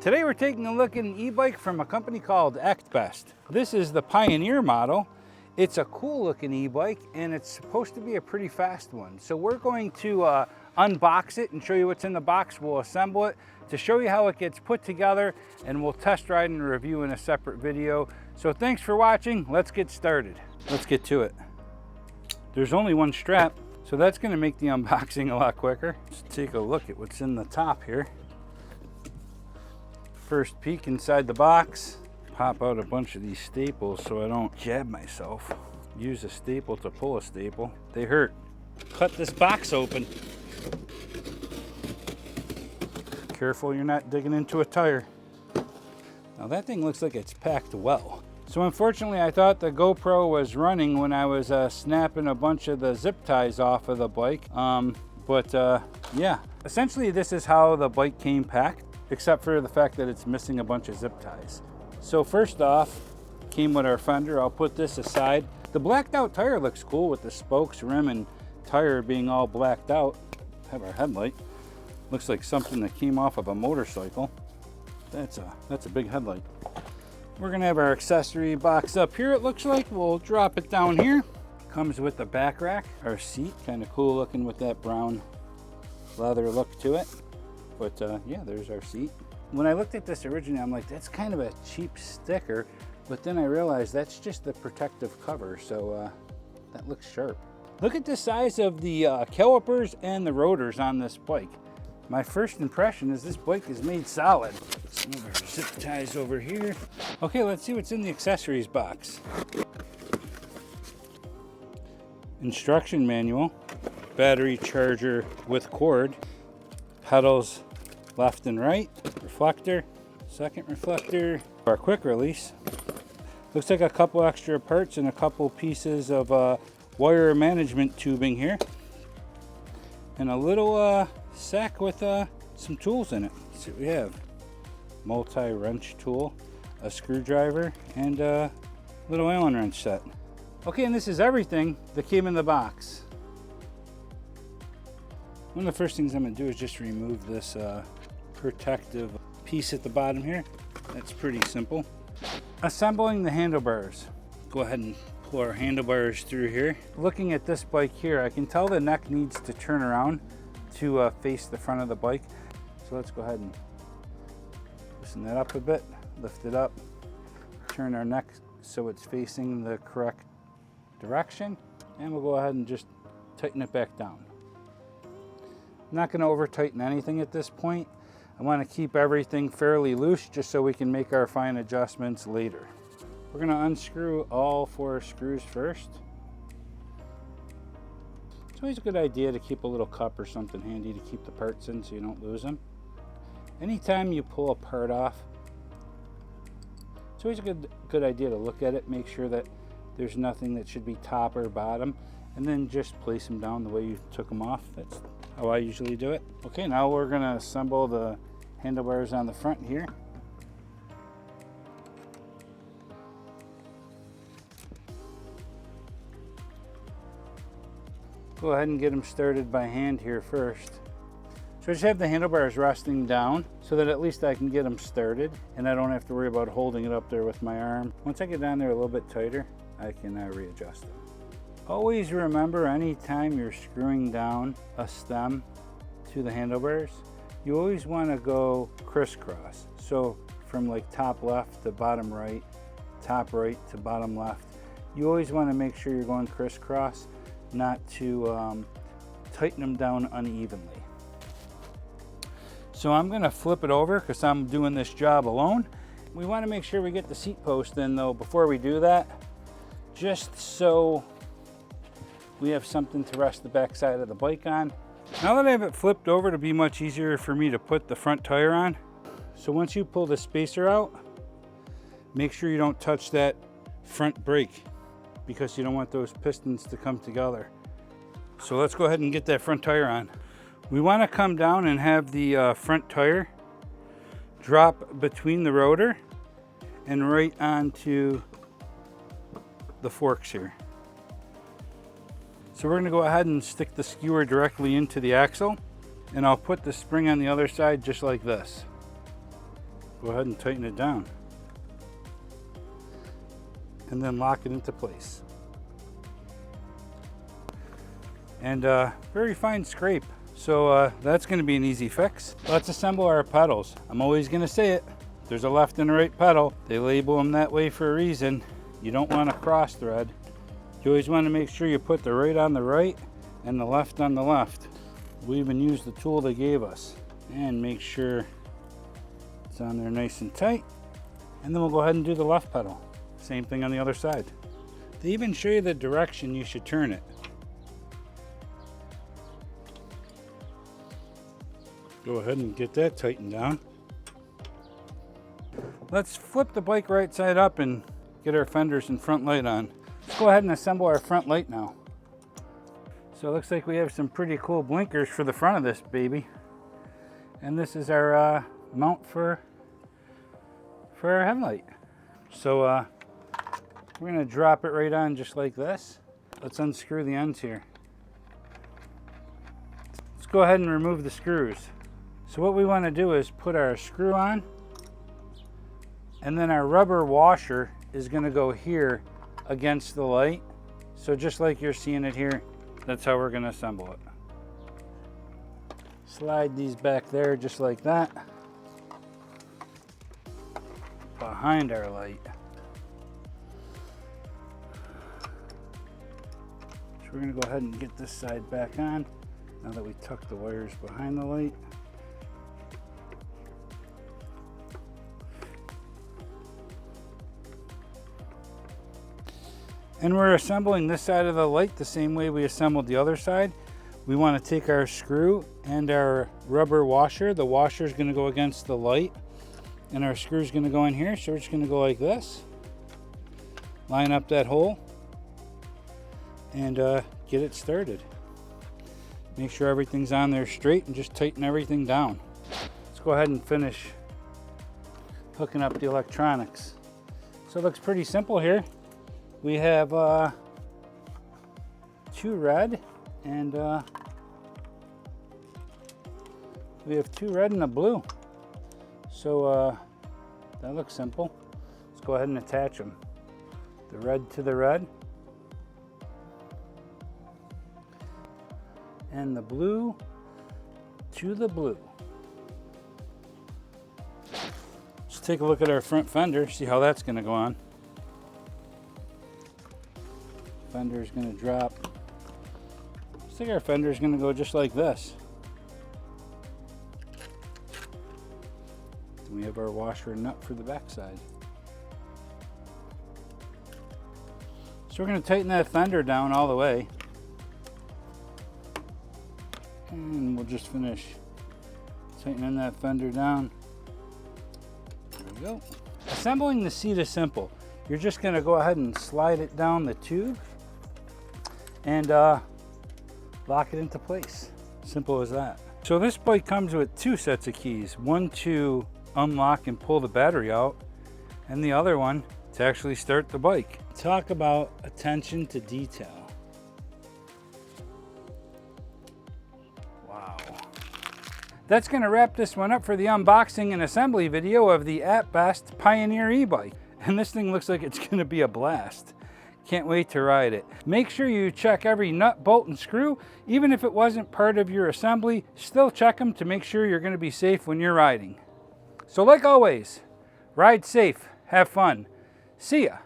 Today we're taking a look at an e-bike from a company called Actbest. This is the Pioneer model. It's a cool looking e-bike and it's supposed to be a pretty fast one. So we're going to unbox it and show you what's in the box. We'll assemble it to show you how it gets put together, and we'll test ride and review in a separate video. So thanks for watching. Let's get started. Let's get to it. There's only one strap, so that's going to make the unboxing a lot quicker. Let's take a look at what's in the top here. First peek inside the box. Pop out a bunch of these staples so I don't jab myself. Use a staple to pull a staple. They hurt. Cut this box open. Careful you're not digging into a tire. Now that thing looks like it's packed well. So unfortunately I thought the GoPro was running when I was snapping a bunch of the zip ties off of the bike. Yeah, essentially this is how the bike came packed, except for the fact that it's missing a bunch of zip ties. So first off, came with our fender. I'll put this aside. The blacked out tire looks cool with the spokes, rim, and tire being all blacked out. Have our headlight. Looks like something that came off of a motorcycle. That's a big headlight. We're gonna have our accessory box up here, it looks like. We'll drop it down here. Comes with the back rack. Our seat, kind of cool looking with that brown leather look to it. But yeah, there's our seat. When I looked at this originally, I'm like, that's kind of a cheap sticker. But then I realized that's just the protective cover, so that looks sharp. Look at the size of the calipers and the rotors on this bike. My first impression is this bike is made solid. Some of our zip ties over here. Okay, let's see what's in the accessories box. Instruction manual, battery charger with cord, pedals left and right, reflector, second reflector, our quick release. Looks like a couple extra parts and a couple pieces of wire management tubing here. And a little sack with some tools in it. Let's see what we have. Multi-wrench tool, a screwdriver, and a little Allen wrench set. Okay, and this is everything that came in the box. One of the first things I'm going to do is just remove this protective piece at the bottom here. That's pretty simple. Assembling the handlebars. Go ahead and pull our handlebars through here. Looking at this bike here, I can tell the neck needs to turn around to face the front of the bike. So let's go ahead and loosen that up a bit, lift it up, turn our neck so it's facing the correct direction, and we'll go ahead and just tighten it back down. I'm not going to over tighten anything at this point. I want to keep everything fairly loose just so we can make our fine adjustments later. We're going to unscrew all 4 screws first. It's always a good idea to keep a little cup or something handy to keep the parts in so you don't lose them. Anytime you pull a part off, it's always a good idea to look at it, make sure that there's nothing that should be top or bottom, and then just place them down the way you took them off. That's how I usually do it. Okay, now we're going to assemble the handlebars on the front here. Go ahead and get them started by hand here first. So I just have the handlebars resting down so that at least I can get them started and I don't have to worry about holding it up there with my arm. Once I get down there a little bit tighter, I can readjust it. Always remember, anytime you're screwing down a stem to the handlebars, you always want to go crisscross. So from like top left to bottom right, top right to bottom left, you always want to make sure you're going crisscross, not to tighten them down unevenly. So I'm going to flip it over because I'm doing this job alone. We want to make sure we get the seat post in though before we do that, just so we have something to rest the back side of the bike on. Now that I have it flipped over, it'll be much easier for me to put the front tire on. So once you pull the spacer out, make sure you don't touch that front brake because you don't want those pistons to come together. So let's go ahead and get that front tire on. We want to come down and have the front tire drop between the rotor and right onto the forks here. So we're going to go ahead and stick the skewer directly into the axle, and I'll put the spring on the other side just like this. Go ahead and tighten it down. And then lock it into place. And very fine scrape. So that's going to be an easy fix. Let's assemble our pedals. I'm always going to say it. There's a left and a right pedal. They label them that way for a reason. You don't want to cross thread. You always want to make sure you put the right on the right and the left on the left. We even use the tool they gave us. And make sure it's on there nice and tight. And then we'll go ahead and do the left pedal. Same thing on the other side. They even show you the direction you should turn it. Go ahead and get that tightened down. Let's flip the bike right side up and get our fenders and front light on. Let's go ahead and assemble our front light now. So it looks like we have some pretty cool blinkers for the front of this baby. And this is our mount for our headlight. So we're gonna drop it right on just like this. Let's unscrew the ends here. Let's go ahead and remove the screws. So what we want to do is put our screw on, and then our rubber washer is going to go here against the light. So just like you're seeing it here, that's how we're going to assemble it. Slide these back there just like that, behind our light. So we're going to go ahead and get this side back on now that we tuck the wires behind the light. And we're assembling this side of the light the same way we assembled the other side. We want to take our screw and our rubber washer. The washer is going to go against the light, and our screw is going to go in here. So we're just going to go like this. Line up that hole and get it started. Make sure everything's on there straight and just tighten everything down. Let's go ahead and finish hooking up the electronics. So it looks pretty simple here. We have 2 red and we have 2 red and a blue. So that looks simple. Let's go ahead and attach them. The red to the red and the blue to the blue. Let's take a look at our front fender, see how that's going to go on. Fender is going to drop. I think our fender is going to go just like this. Then we have our washer and nut for the back side. So we're going to tighten that fender down all the way. And we'll just finish tightening that fender down. There we go. Assembling the seat is simple. You're just going to go ahead and slide it down the tube and lock it into place. Simple as that. So this bike comes with 2 sets of keys. One to unlock and pull the battery out, and the other one to actually start the bike. Talk about attention to detail. Wow. That's going to wrap this one up for the unboxing and assembly video of the Actbest Pioneer e-bike. And this thing looks like it's going to be a blast. Can't wait to ride it. Make sure you check every nut, bolt, and screw. Even if it wasn't part of your assembly, still check them to make sure you're going to be safe when you're riding. So like always, ride safe, have fun. See ya.